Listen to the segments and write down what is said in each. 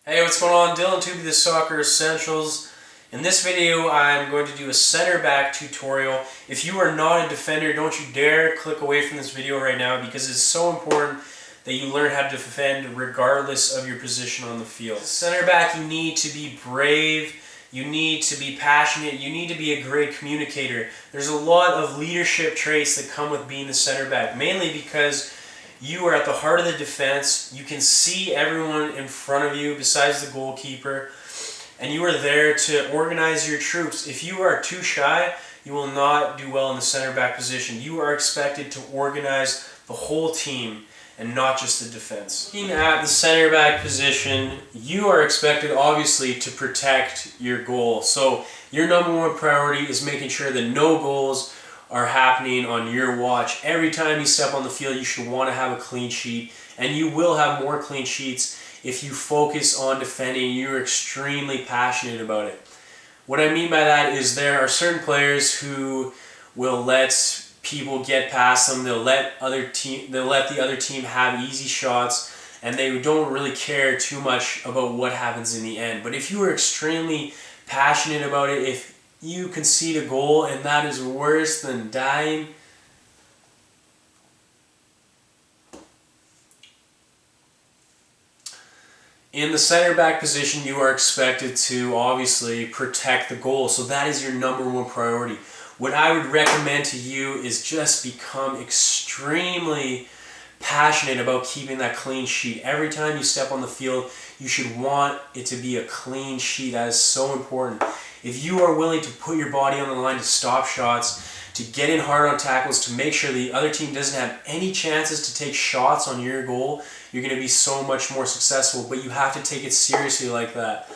Hey, what's going on? Dylan Tubey, the Soccer Essentials. In this video, I'm going to do a center back tutorial. If you are not a defender, don't you dare click away from this video right now because it's so important that you learn how to defend regardless of your position on the field. Center back, you need to be brave, you need to be passionate, you need to be a great communicator. There's a lot of leadership traits that come with being the center back, mainly because you are at the heart of the defense. You can see everyone in front of you besides the goalkeeper, and you are there to organize your troops. If you are too shy, you will not do well in the center back position. You are expected to organize the whole team and not just the defense. Looking at the center back position, you are expected obviously to protect your goal. So your number one priority is making sure that no goals are happening on your watch. Every time you step on the field, you should want to have a clean sheet, and you will have more clean sheets if you focus on defending. You're extremely passionate about it. What I mean by that is there are certain players who will let people get past them. They'll let the other team have easy shots, and they don't really care too much about what happens in the end. But if you are extremely passionate about it, if you concede a goal and that is worse than dying, in the center back position, you are expected to obviously protect the goal. So that is your number one priority. What I would recommend to you is just become extremely passionate about keeping that clean sheet. Every time you step on the field, you should want it to be a clean sheet. That is so important. If you are willing to put your body on the line to stop shots, to get in hard on tackles, to make sure the other team doesn't have any chances to take shots on your goal, you're going to be so much more successful. But you have to take it seriously like that.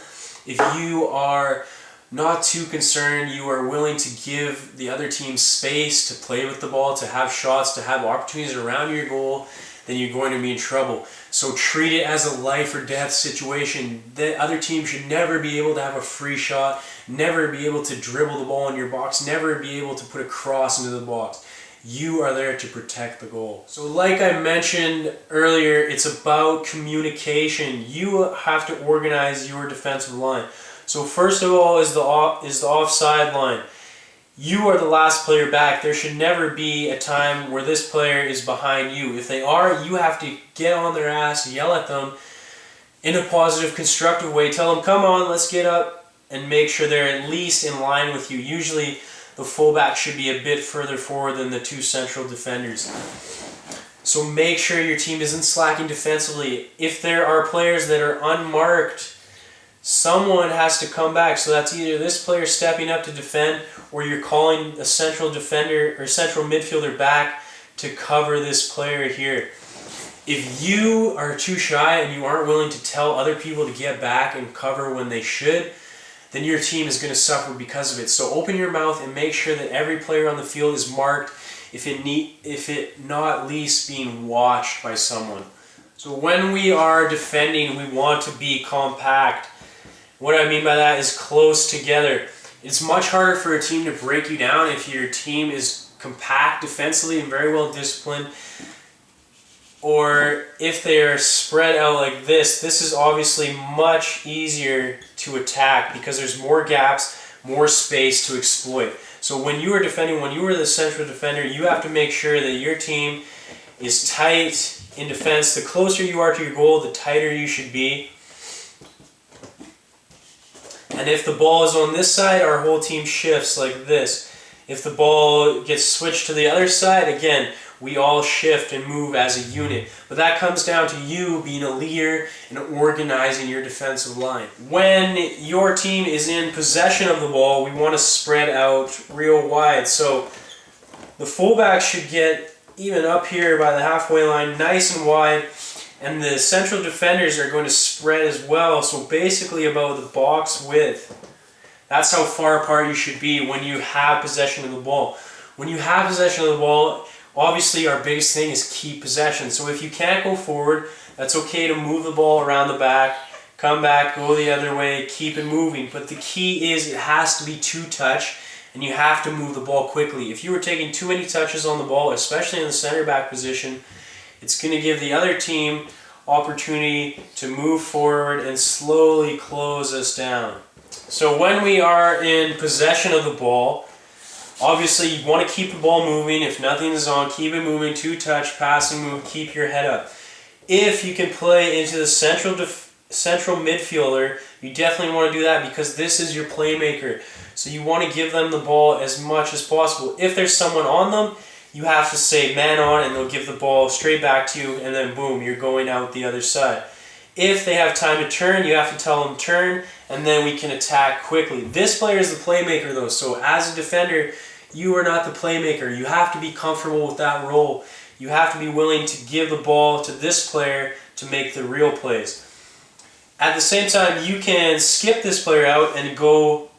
If you are not too concerned, you are willing to give the other team space to play with the ball, to have shots, to have opportunities around your goal, then you're going to be in trouble. So treat it as a life or death situation. The other team should never be able to have a free shot, never be able to dribble the ball in your box, never be able to put a cross into the box. You are there to protect the goal. So like I mentioned earlier, it's about communication. You have to organize your defensive line. So first of all is the offside line. You are the last player back. There should never be a time where this player is behind you. If they are, you have to get on their ass, yell at them in a positive, constructive way. Tell them, come on, let's get up, and make sure they're at least in line with you. Usually the fullback should be a bit further forward than the two central defenders. So make sure your team isn't slacking defensively. If there are players that are unmarked, someone has to come back. So that's either this player stepping up to defend, or you're calling a central defender or central midfielder back to cover this player here. If you are too shy and you aren't willing to tell other people to get back and cover when they should, then your team is going to suffer because of it. So open your mouth and make sure that every player on the field is marked, if it not least being watched by someone. So when we are defending, we want to be compact. What I mean by that is close together. It's much harder for a team to break you down if your team is compact defensively and very well disciplined, or if they are spread out like this. This is obviously much easier to attack because there's more gaps, more space to exploit. So when you are defending, when you are the central defender, you have to make sure that your team is tight in defense. The closer you are to your goal, the tighter you should be. And if the ball is on this side, our whole team shifts like this. If the ball gets switched to the other side, again, we all shift and move as a unit. But that comes down to you being a leader and organizing your defensive line. When your team is in possession of the ball, we want to spread out real wide. So the fullback should get even up here by the halfway line, nice and wide. And the central defenders are going to spread as well, so basically about the box width. That's how far apart you should be when you have possession of the ball. When you have possession of the ball, obviously our biggest thing is keep possession. So if you can't go forward, that's okay to move the ball around the back, come back, go the other way, keep it moving. But the key is it has to be two-touch, and you have to move the ball quickly. If you were taking too many touches on the ball, especially in the center back position, it's going to give the other team opportunity to move forward and slowly close us down. So when we are in possession of the ball, obviously you want to keep the ball moving. If nothing is on, keep it moving, two-touch, passing move, keep your head up. If you can play into the central midfielder, you definitely want to do that because this is your playmaker. So you want to give them the ball as much as possible. If there's someone on them, you have to say man on and they'll give the ball straight back to you and then boom, you're going out the other side. If they have time to turn, you have to tell them turn and then we can attack quickly. This player is the playmaker though, so as a defender, you are not the playmaker. You have to be comfortable with that role. You have to be willing to give the ball to this player to make the real plays. At the same time, you can skip this player out and go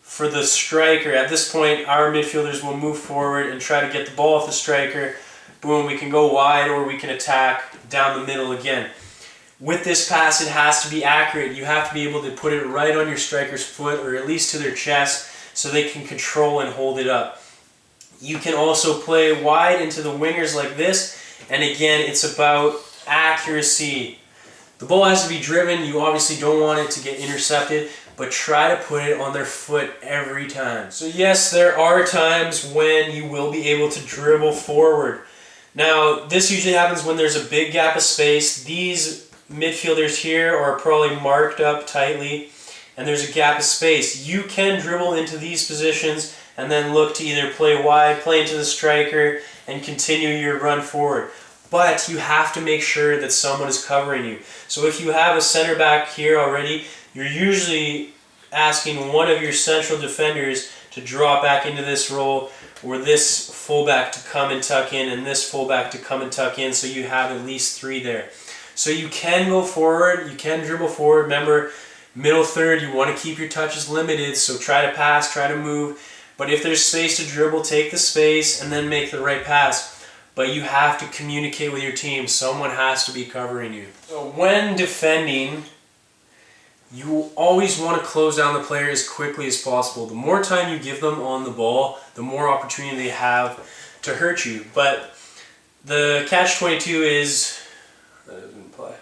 for the striker. At this point, our midfielders will move forward and try to get the ball off the striker. Boom, we can go wide or we can attack down the middle again. With this pass, it has to be accurate. You have to be able to put it right on your striker's foot or at least to their chest so they can control and hold it up. You can also play wide into the wingers like this, and again, it's about accuracy. The ball has to be driven. You obviously don't want it to get intercepted, but try to put it on their foot every time. So yes, there are times when you will be able to dribble forward. Now, this usually happens when there's a big gap of space. These midfielders here are probably marked up tightly, and there's a gap of space. You can dribble into these positions and then look to either play wide, play into the striker, and continue your run forward. But you have to make sure that someone is covering you. So if you have a center back here already, you're usually asking one of your central defenders to drop back into this role, or this fullback to come and tuck in, and this fullback to come and tuck in, so you have at least three there. So you can go forward, you can dribble forward. Remember, middle third, you want to keep your touches limited, so try to pass, try to move. But if there's space to dribble, take the space and then make the right pass. But you have to communicate with your team. Someone has to be covering you. So when defending, you always want to close down the player as quickly as possible. The more time you give them on the ball, the more opportunity they have to hurt you. But the catch-22 is... that doesn't apply.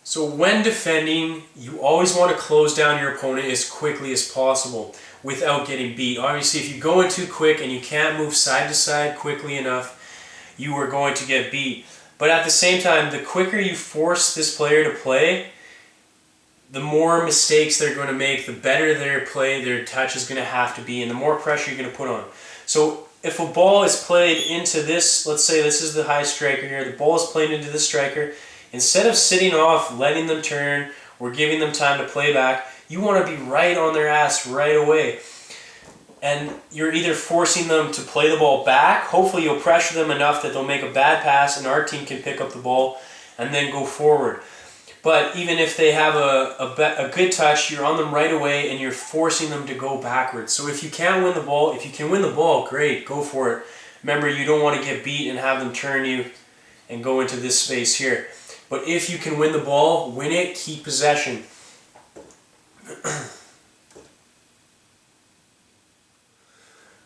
So when defending, you always want to close down your opponent as quickly as possible without getting beat. Obviously, if you go in too quick and you can't move side to side quickly enough, you are going to get beat. But at the same time, the quicker you force this player to play, the more mistakes they're going to make, the better their play, their touch is going to have to be, and the more pressure you're going to put on. So if a ball is played into this, let's say this is the high striker here, the ball is played into the striker, instead of sitting off, letting them turn, or giving them time to play back, you want to be right on their ass right away. And you're either forcing them to play the ball back, hopefully you'll pressure them enough that they'll make a bad pass and our team can pick up the ball and then go forward. But even if they have a good touch, you're on them right away and you're forcing them to go backwards. So if you can win the ball, if you can win the ball, great, go for it. Remember, you don't want to get beat and have them turn you and go into this space here. But if you can win the ball, win it, keep possession.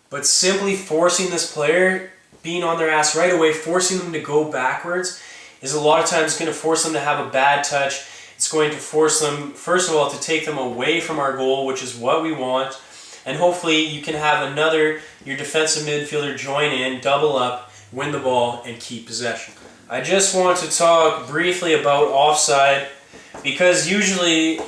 But simply forcing this player, being on their ass right away, forcing them to go backwards, is a lot of times going to force them to have a bad touch. It's going to force them, first of all, to take them away from our goal, which is what we want. And hopefully you can have your defensive midfielder join in, double up, win the ball, and keep possession. I just want to talk briefly about offside, because usually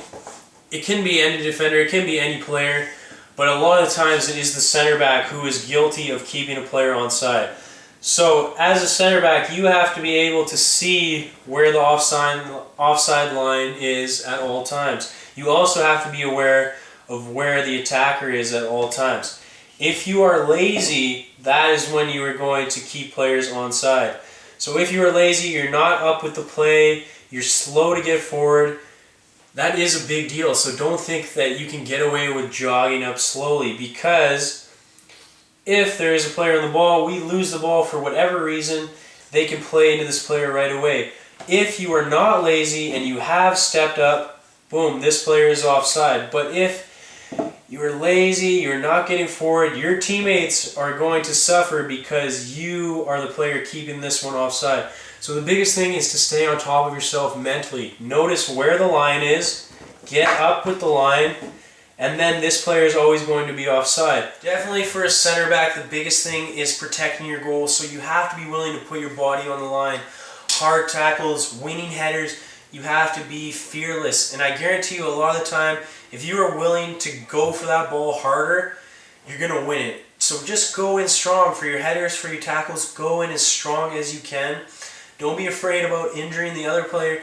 it can be any defender, it can be any player, but a lot of times it is the center back who is guilty of keeping a player onside. So as a center back, you have to be able to see where the offside line is at all times. You also have to be aware of where the attacker is at all times. If you are lazy, that is when you are going to keep players onside. So if you are lazy, you're not up with the play, you're slow to get forward, that is a big deal. So don't think that you can get away with jogging up slowly, because if there is a player on the ball, we lose the ball for whatever reason, they can play into this player right away. If you are not lazy and you have stepped up, boom, this player is offside. But if you are lazy, you're not getting forward, your teammates are going to suffer because you are the player keeping this one offside. So the biggest thing is to stay on top of yourself mentally. Notice where the line is, get up with the line, and then this player is always going to be offside. Definitely for a center back, the biggest thing is protecting your goal, so you have to be willing to put your body on the line. Hard tackles, winning headers, you have to be fearless. And I guarantee you a lot of the time, if you are willing to go for that ball harder, you're going to win it. So just go in strong for your headers, for your tackles. Go in as strong as you can. Don't be afraid about injuring the other player.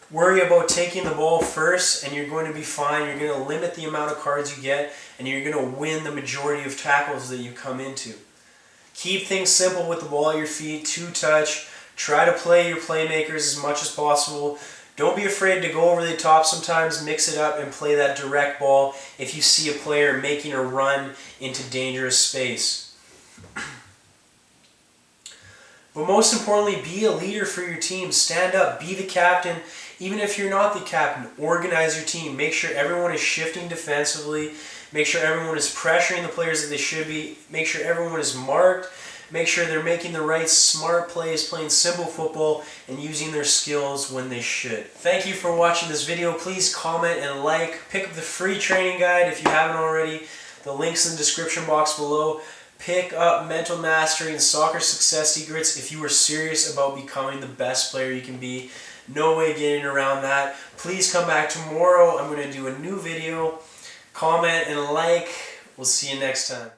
Worry about taking the ball first, and you're going to be fine. You're going to limit the amount of cards you get, and you're going to win the majority of tackles that you come into. Keep things simple with the ball at your feet, two-touch. Try to play your playmakers as much as possible. Don't be afraid to go over the top sometimes, mix it up, and play that direct ball if you see a player making a run into dangerous space. But most importantly, be a leader for your team. Stand up, be the captain. Even if you're not the captain, organize your team. Make sure everyone is shifting defensively. Make sure everyone is pressuring the players that they should be. Make sure everyone is marked. Make sure they're making the right smart plays, playing simple football, and using their skills when they should. Thank you for watching this video. Please comment and like. Pick up the free training guide if you haven't already. The link's in the description box below. Pick up Mental Mastery and Soccer Success Secrets if you are serious about becoming the best player you can be. No way getting around that. Please come back tomorrow. I'm going to do a new video. Comment and like. We'll see you next time.